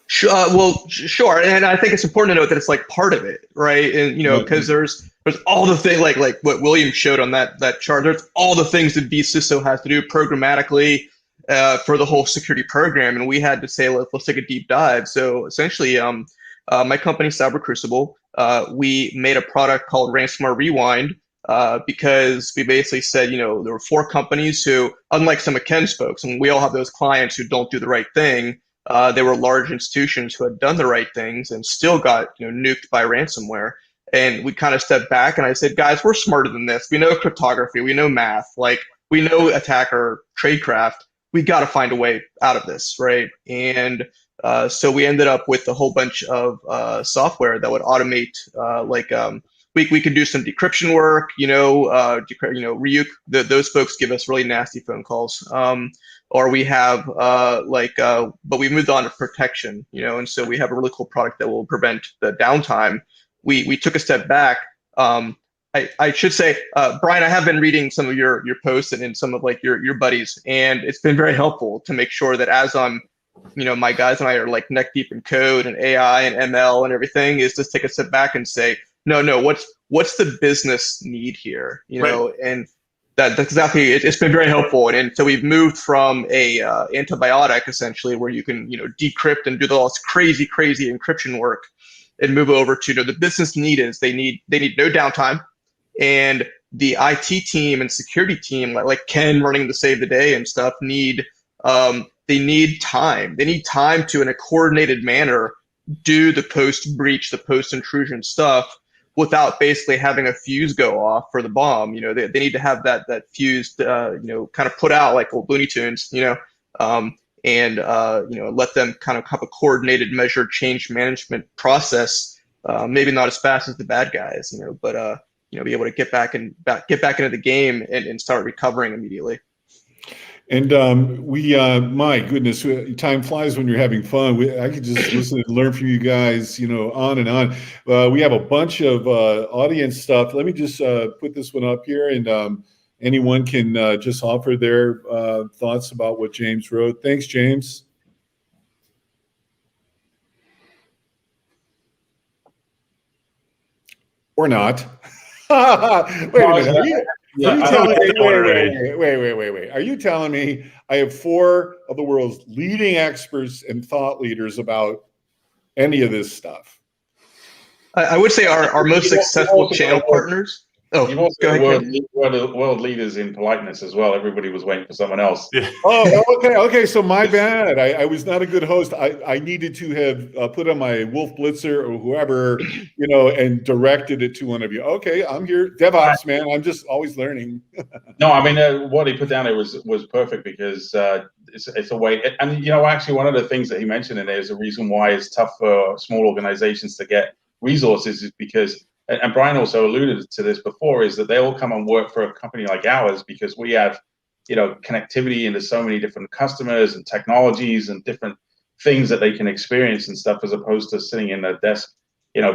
Sure, and I think it's important to note that it's like part of it, right? And you know, because there's all the things like what William showed on that chart. There's all the things that vCISO has to do programmatically for the whole security program, and we had to say let's take a deep dive. So essentially, my company Cyber Crucible, we made a product called Ransomware Rewind. Because we basically said, you know, there were 4 companies who, unlike some of Ken's folks, and we all have those clients who don't do the right thing, they were large institutions who had done the right things and still got, you know, nuked by ransomware. And we kind of stepped back and I said, guys, we're smarter than this. We know cryptography, we know math, like we know attacker tradecraft. We got to find a way out of this, right? And so we ended up with a whole bunch of software that would automate we could do some decryption work, you know, Ryuk, those folks give us really nasty phone calls. or we have but we moved on to protection, and so we have a really cool product that will prevent the downtime. We took a step back. I should say, Brian, I have been reading some of your posts and some of like your buddies, and it's been very helpful to make sure that as I'm, my guys and I are like neck deep in code and AI and ML and everything, is just take a step back and say, no, what's the business need here, Right. and that's exactly it. It's been very helpful, and so we've moved from a antibiotic essentially where you can decrypt and do all this crazy encryption work, and move over to the business need is they need no downtime. And the IT team and security team, like Ken running the Save the Day and stuff, need time. They need time to, in a coordinated manner, do the post-breach, the post-intrusion stuff without basically having a fuse go off for the bomb. They need to have that fuse, kind of put out like old Looney Tunes, and let them kind of have a coordinated, measured change management process. Maybe not as fast as the bad guys, but be able to get back into the game and start recovering immediately. And my goodness, time flies when you're having fun. I could just listen and learn from you guys, on and on. We have a bunch of audience stuff. Let me just put this one up here, and anyone can just offer their thoughts about what James wrote. Thanks, James. Or not. Wait a minute. Wait. Are you telling me I have 4 of the world's leading experts and thought leaders about any of this stuff? I would say our most successful channel partners. Oh, You've also go ahead. world leaders in politeness as well. Everybody was waiting for someone else. Yeah. Oh, okay. So my bad. I was not a good host. I needed to have put on my Wolf Blitzer or whoever, and directed it to one of you. Okay, I'm here. DevOps, man. I'm just always learning. No, I mean, what he put down there was perfect because it's a way. And, actually, one of the things that he mentioned in there is the reason why it's tough for small organizations to get resources is because, and Brian also alluded to this before, is that they all come and work for a company like ours because we have, connectivity into so many different customers and technologies and different things that they can experience and stuff, as opposed to sitting in a desk,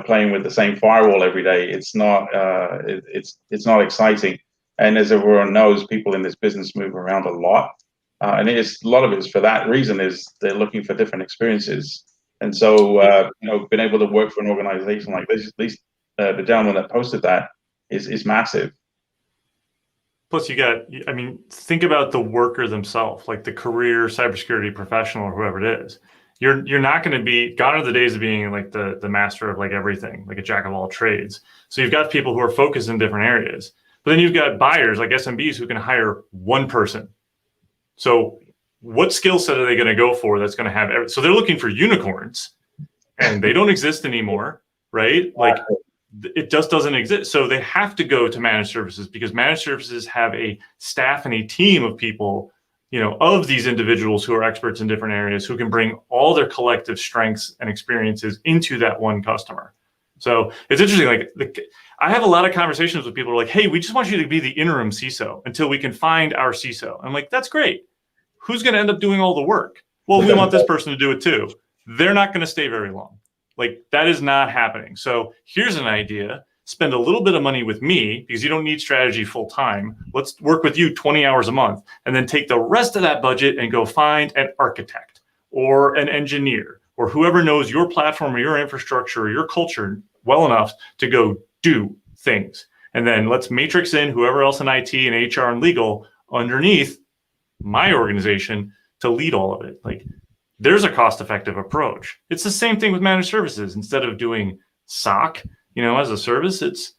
playing with the same firewall every day. It's not, it's not exciting. And as everyone knows, people in this business move around a lot. And a lot of it is for that reason, is they're looking for different experiences. And so, being able to work for an organization like this, at least the gentleman that posted that is massive. Plus think about the worker themselves, like the career cybersecurity professional or whoever it is. You're not going to be, gone are the days of being like the master of like everything, like a jack of all trades. So you've got people who are focused in different areas, but then you've got buyers like SMBs who can hire one person. So what skill set are they going to go for that's going to have so they're looking for unicorns, and they don't exist anymore, right? Like it just doesn't exist. So they have to go to managed services because managed services have a staff and a team of people, of these individuals who are experts in different areas who can bring all their collective strengths and experiences into that one customer. So it's interesting. Like I have a lot of conversations with people who are like, hey, we just want you to be the interim CISO until we can find our CISO. I'm like, that's great. Who's going to end up doing all the work? Well, we want this person to do it too. They're not going to stay very long. Like that is not happening. So here's an idea. Spend a little bit of money with me because you don't need strategy full time. Let's work with you 20 hours a month and then take the rest of that budget and go find an architect or an engineer or whoever knows your platform or your infrastructure or your culture well enough to go do things. And then let's matrix in whoever else in IT and HR and legal underneath my organization to lead all of it. Like there's a cost-effective approach. It's the same thing with managed services. Instead of doing SOC, as a service, it's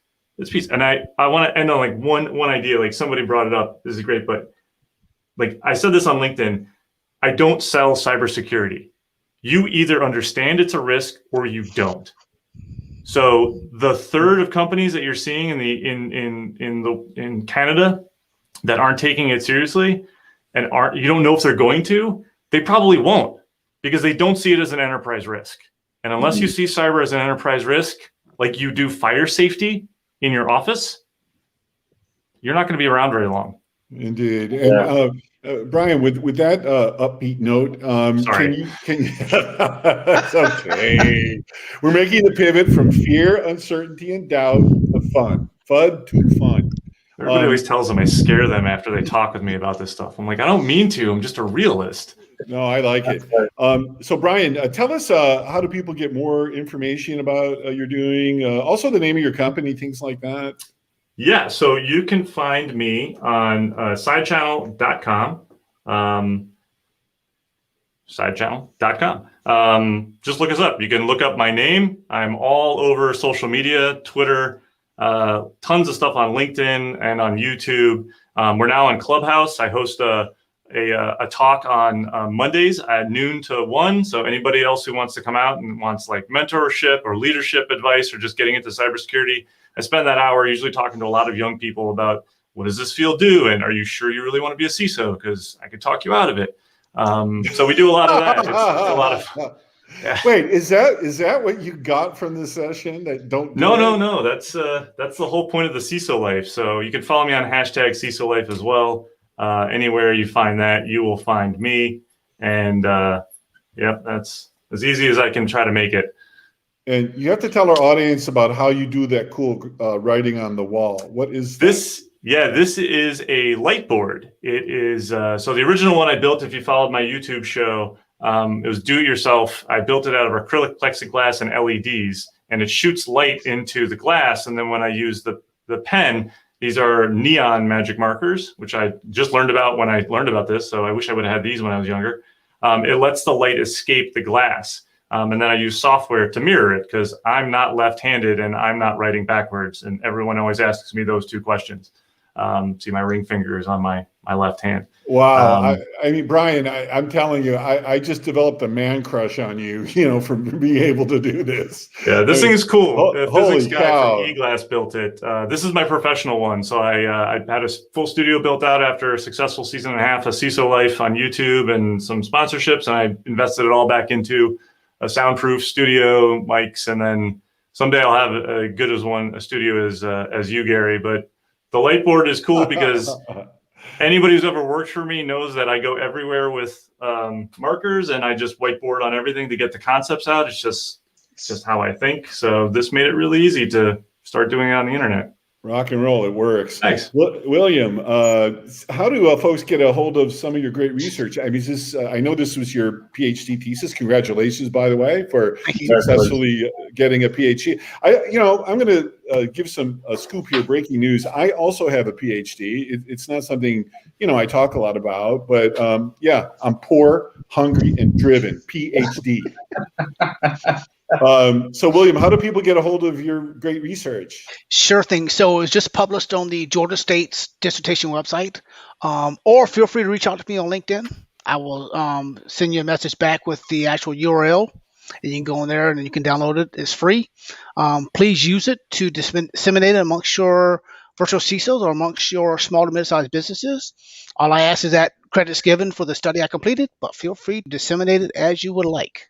piece. And I want to end on like one idea. Like somebody brought it up. This is great, but like I said this on LinkedIn. I don't sell cybersecurity. You either understand it's a risk or you don't. So the third of companies that you're seeing in Canada that aren't taking it seriously and you don't know if they're going to, they probably won't because they don't see it as an enterprise risk. And unless you see cyber as an enterprise risk, like you do fire safety in your office, you're not going to be around very long. Indeed. Yeah. And Brian, with that upbeat note, Sorry. can you it's okay. We're making the pivot from fear, uncertainty, and doubt to fun. FUD to fun. Everybody always tells them I scare them after they talk with me about this stuff. I'm like, I don't mean to. I'm just a realist. No, I like it. So Brian, tell us how do people get more information about you're doing? Also the name of your company, things like that. Yeah, so you can find me on sidechannel.com. Sidechannel.com. Just look us up. You can look up my name. I'm all over social media, Twitter, tons of stuff on LinkedIn and on YouTube. We're now on Clubhouse. I host a talk on Mondays at noon to 1. So anybody else who wants to come out and wants like mentorship or leadership advice or just getting into cybersecurity, I spend that hour usually talking to a lot of young people about what does this field do? And are you sure you really want to be a CISO? Because I could talk you out of it. So we do a lot of that. It's a lot of fun. Yeah. Wait, is that what you got from the session? That don't do No. That's the whole point of the CISO life. So you can follow me on hashtag CISO life as well. Anywhere you find that, you will find me. And yep, that's as easy as I can try to make it. And you have to tell our audience about how you do that cool writing on the wall. What is this? Yeah, this is a light board. It is so the original one I built, if you followed my YouTube show, it was do it yourself. I built it out of acrylic plexiglass and LEDs, and it shoots light into the glass. And then when I use the pen, these are neon magic markers, which I just learned about when I learned about this. So I wish I would have had these when I was younger. It lets the light escape the glass. And then I use software to mirror it because I'm not left-handed and I'm not writing backwards. And everyone always asks me those two questions. See, my ring finger is on my left hand. Wow. I mean, Brian, I'm telling you, I just developed a man crush on you, for being able to do this. Yeah, this thing is cool. The physics guy cow. from eGlass built it. This is my professional one. So I had a full studio built out after a successful season and a half of CISO Life on YouTube and some sponsorships. And I invested it all back into a soundproof studio, mics, and then someday I'll have a good as a studio as you, Gary. But the light board is cool because anybody who's ever worked for me knows that I go everywhere with markers and I just whiteboard on everything to get the concepts out. It's just how I think. So this made it really easy to start doing it on the internet. Rock and roll, it works. Thanks. William, how do folks get a hold of some of your great research? I mean, I know this was your PhD thesis. Congratulations, by the way, for successfully getting a PhD. I'm going to give some scoop here, breaking news. I also have a PhD. It's not something, I talk a lot about, but yeah, I'm poor, hungry, and driven, PhD. So William, how do people get a hold of your great research? Sure thing. So it's just published on the Georgia State's dissertation website, or feel free to reach out to me on LinkedIn. I will send you a message back with the actual URL, and you can go in there and you can download it. It's free. Please use it to disseminate it amongst your virtual CISOs or amongst your small to mid-sized businesses. All I ask is that credit's given for the study I completed, but feel free to disseminate it as you would like.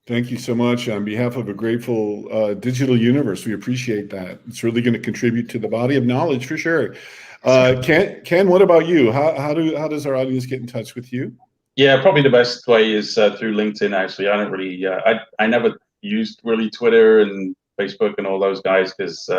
Thank you so much. On behalf of a grateful digital universe, we appreciate that. It's really going to contribute to the body of knowledge for sure. Ken, what about you? How does our audience get in touch with you? Yeah, probably the best way is through LinkedIn. Actually, I don't really, I never used really Twitter and Facebook and all those guys because,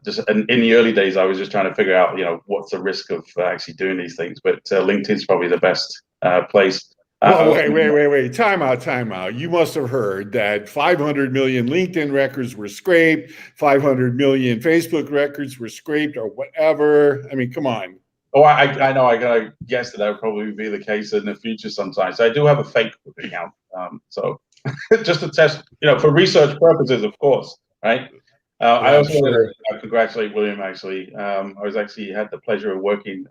just in the early days, I was just trying to figure out, what's the risk of actually doing these things. But LinkedIn's probably the best place. Well, wait. Time out. You must have heard that 500 million LinkedIn records were scraped, 500 million Facebook records were scraped or whatever. I mean, come on. Oh, I know. I gotta guess that would probably be the case in the future sometimes. I do have a fake account. So just to test, for research purposes, of course, right? I also want to congratulate William, actually. I was actually had the pleasure of working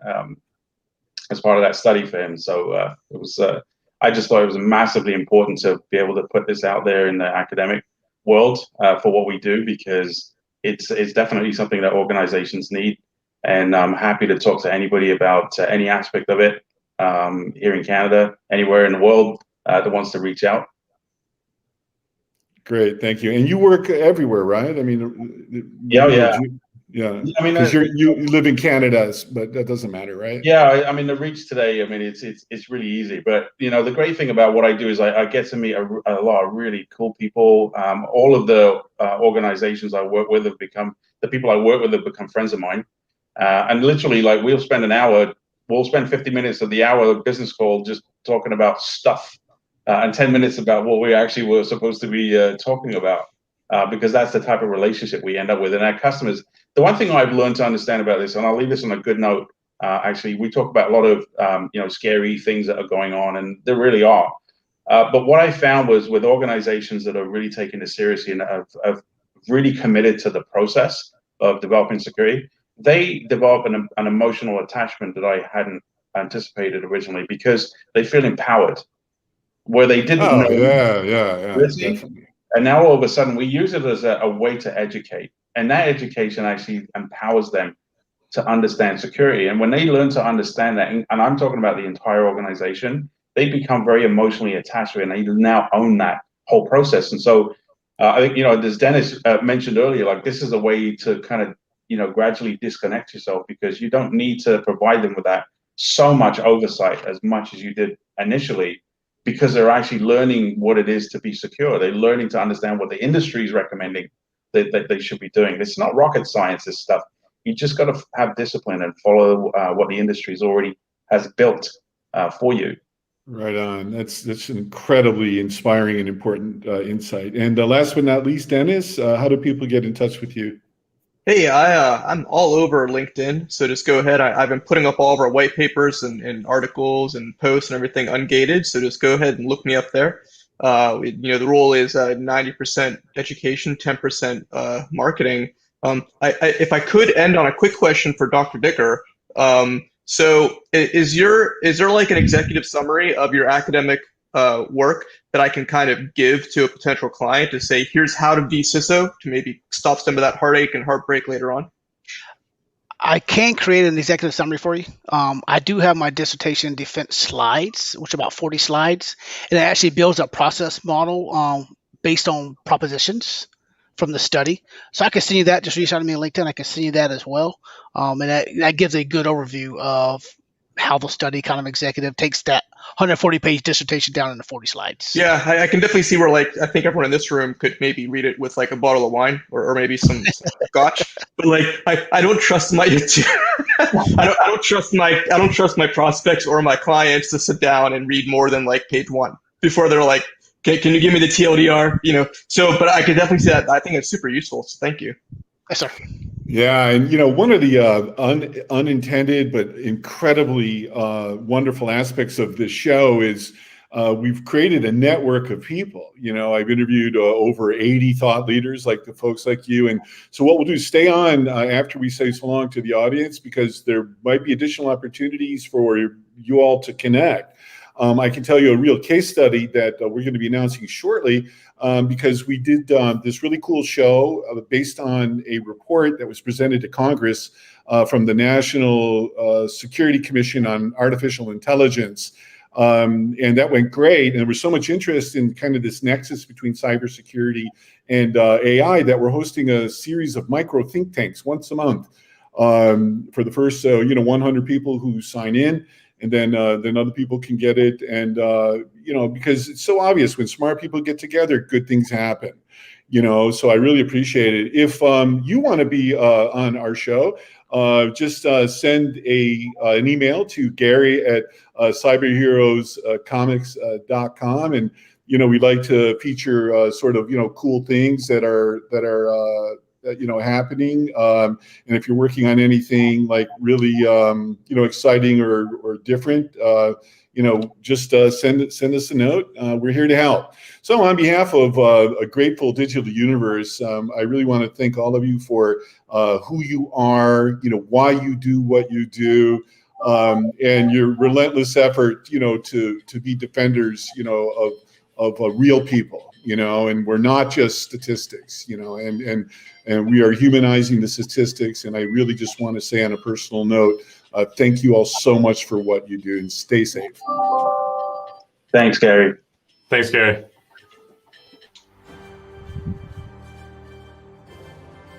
as part of that study for him. So it was... I just thought it was massively important to be able to put this out there in the academic world for what we do, because it's definitely something that organizations need. And I'm happy to talk to anybody about any aspect of it here in Canada, anywhere in the world that wants to reach out. Great, thank you. And you work everywhere, right? I mean, yeah. Yeah, I mean, because you live in Canada, but that doesn't matter, right? yeah, I mean, the reach today, I mean, it's really easy. But the great thing about what I do is I get to meet a lot of really cool people. All of the organizations I work with have become the people I work with have become friends of mine. And literally, like, we'll spend 50 minutes of the hour business call just talking about stuff, and 10 minutes about what we actually were supposed to be talking about, because that's the type of relationship we end up with. And our customers, the one thing I've learned to understand about this, and I'll leave this on a good note, actually, we talk about a lot of scary things that are going on, and there really are. But what I found was with organizations that are really taking this seriously and have really committed to the process of developing security, they develop an emotional attachment that I hadn't anticipated originally, because they feel empowered where they didn't Oh, know. yeah, definitely. And now all of a sudden we use it as a way to educate, and that education actually empowers them to understand security. And when they learn to understand that, and I'm talking about the entire organization, they become very emotionally attached to it, and they now own that whole process. And so I think, as Dennis mentioned earlier, like, this is a way to kind of gradually disconnect yourself, because you don't need to provide them with that so much oversight as much as you did initially, because they're actually learning what it is to be secure. They're learning to understand what the industry is recommending that they should be doing. It's not rocket science, this stuff. You just got to have discipline and follow what the industry's already has built for you. Right on. That's an incredibly inspiring and important insight. And last but not least, Dennis, how do people get in touch with you? Hey, I'm all over LinkedIn, so just go ahead. I've been putting up all of our white papers and articles and posts and everything ungated, so just go ahead and look me up there. The rule is 90% education, 10% marketing. If I could end on a quick question for Dr. Dicker, so is there like an executive summary of your academic work that I can kind of give to a potential client to say, here's how to be CISO to maybe stop some of that heartache and heartbreak later on? I can create an executive summary for you. I do have my dissertation defense slides, which are about 40 slides, and it actually builds a process model based on propositions from the study. So I can send you that. Just reach out to me on LinkedIn. I can send you that as well. And that gives a good overview of how the study kind of executive takes that 140-page dissertation down into 40 slides. Yeah, I can definitely see where, like, I think everyone in this room could maybe read it with like a bottle of wine or maybe some scotch. But like, I don't trust my I don't trust my prospects or my clients to sit down and read more than like page one before they're like, okay, can you give me the TLDR? So, but I could definitely see that. I think it's super useful. So thank you. Yes, sir. Yeah, and one of the unintended but incredibly wonderful aspects of this show is we've created a network of people. I've interviewed over 80 thought leaders, like the folks like you. And so what we'll do is stay on after we say so long to the audience, because there might be additional opportunities for you all to connect. I can tell you a real case study that we're going to be announcing shortly, because we did this really cool show based on a report that was presented to Congress from the National Security Commission on Artificial Intelligence. And that went great. And there was so much interest in kind of this nexus between cybersecurity and AI that we're hosting a series of micro think tanks once a month for the first 100 people who sign in. And then other people can get it. And, because it's so obvious when smart people get together, good things happen, so I really appreciate it. If you want to be on our show, just send an email to Gary at cyberheroescomics.com. And, we'd like to feature sort of, cool things that are happening. And if you're working on anything like really, exciting or different, just send us a note. We're here to help. So on behalf of a grateful digital universe, I really want to thank all of you for who you are, why you do what you do, and your relentless effort, to be defenders, of real people, and we're not just statistics, and we are humanizing the statistics. And I really just want to say on a personal note, thank you all so much for what you do, and stay safe. Thanks, Gary. Thanks, Gary.